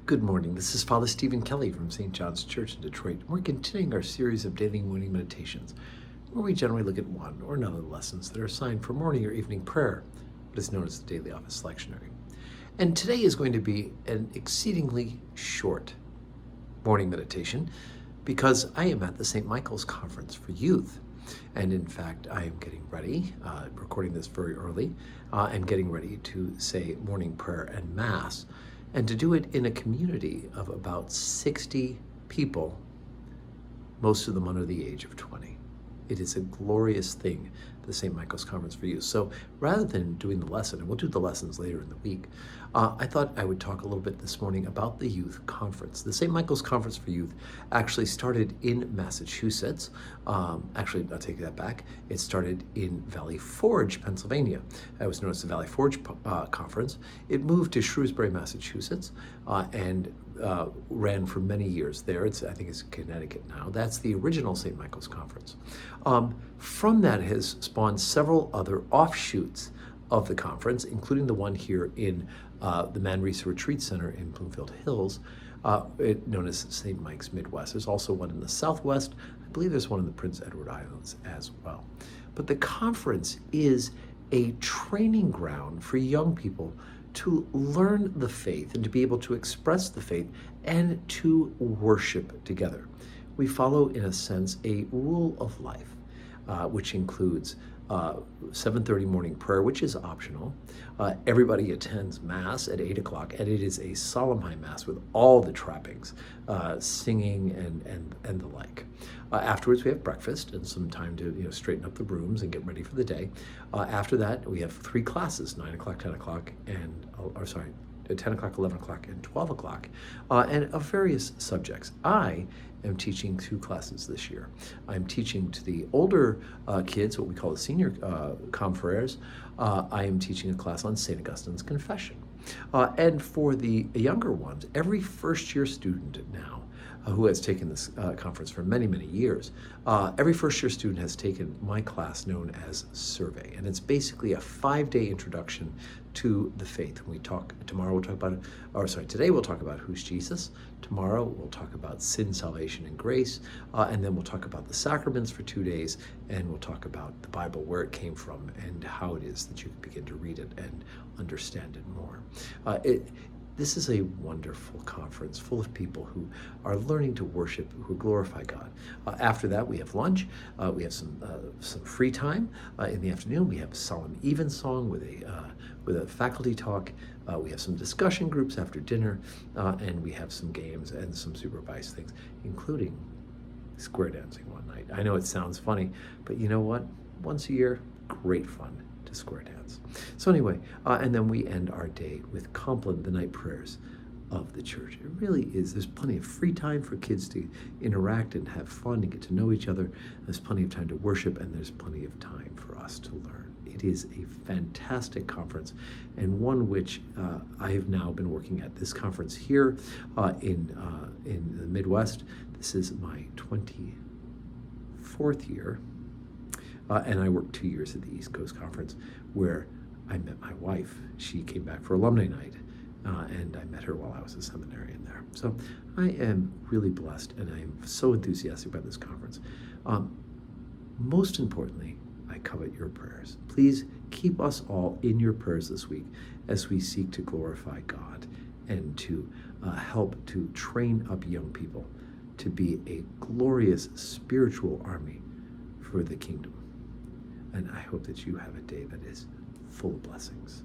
Good morning. This is Father Stephen Kelly from St. John's Church in Detroit. We're continuing our series of daily morning meditations, where we generally look at one or another lessons that are assigned for morning or evening prayer, what is known as the daily office lectionary. And today is going to be an exceedingly short morning meditation because I am at the St. Michael's Conference for Youth. And in fact, I am getting ready, recording this very early, and getting ready to say morning prayer and Mass, and to do it in a community of about 60 people, most of them under the age of 20. It is a glorious thing, the St. Michael's Conference for Youth. So rather than doing the lesson, and we'll do the lessons later in the week, I thought I would talk a little bit this morning about the Youth Conference. The St. Michael's Conference for Youth actually started in Massachusetts. Actually, I'll take that back. It started in Valley Forge, Pennsylvania. It was known as the Valley Forge Conference. It moved to Shrewsbury, Massachusetts, and ran for many years there. I think it's Connecticut now. That's the original St. Michael's Conference. From that has spawned several other offshoots of the conference, including the one here in the Manresa Retreat Center in Bloomfield Hills, known as St. Mike's Midwest. There's also one in the Southwest. I believe there's one in the Prince Edward Islands as well. But the conference is a training ground for young people to learn the faith and to be able to express the faith and to worship together. We follow, in a sense, a rule of life, which includes 7:30 morning prayer, which is optional. Everybody attends Mass at 8 o'clock, and it is a solemn high Mass with all the trappings, singing and the like. Afterwards, we have breakfast and some time to straighten up the rooms and get ready for the day. After that, we have 3 classes: 9 o'clock, 10 o'clock, 10 o'clock, 11 o'clock, and 12 o'clock, and of various subjects. I am teaching 2 classes this year. I'm teaching to the older kids, what we call the senior confreres. I am teaching a class on St. Augustine's Confession. And for the younger ones, every first-year student now who has taken this conference for many, many years, every first-year student has taken my class known as Survey. And it's basically a 5-day introduction to the faith. Today we'll talk about who's Jesus. Tomorrow we'll talk about sin, salvation, and grace. And then we'll talk about the sacraments for 2 days. And we'll talk about the Bible, where it came from, and how it is that you can begin to read it and understand it more. This is a wonderful conference full of people who are learning to worship, who glorify God. After that, we have lunch. We have some free time in the afternoon. We have solemn evensong with a faculty talk. We have some discussion groups after dinner, and we have some games and some supervised things, including square dancing one night. I know it sounds funny, but you know what? Once a year, great fun to square dance. So anyway, and then we end our day with Compline, the night prayers of the church. It really is. There's plenty of free time for kids to interact and have fun and get to know each other. There's plenty of time to worship, and there's plenty of time for us to learn. It is a fantastic conference, and one which I have now been working at. This conference here in the Midwest. This is my 24th year. And I worked 2 years at the East Coast Conference, where I met my wife. She came back for alumni night, and I met her while I was a seminarian there. So I am really blessed, and I am so enthusiastic about this conference. Most importantly, I covet your prayers. Please keep us all in your prayers this week as we seek to glorify God and to help to train up young people to be a glorious spiritual army for the kingdom. And I hope that you have a day that is full of blessings.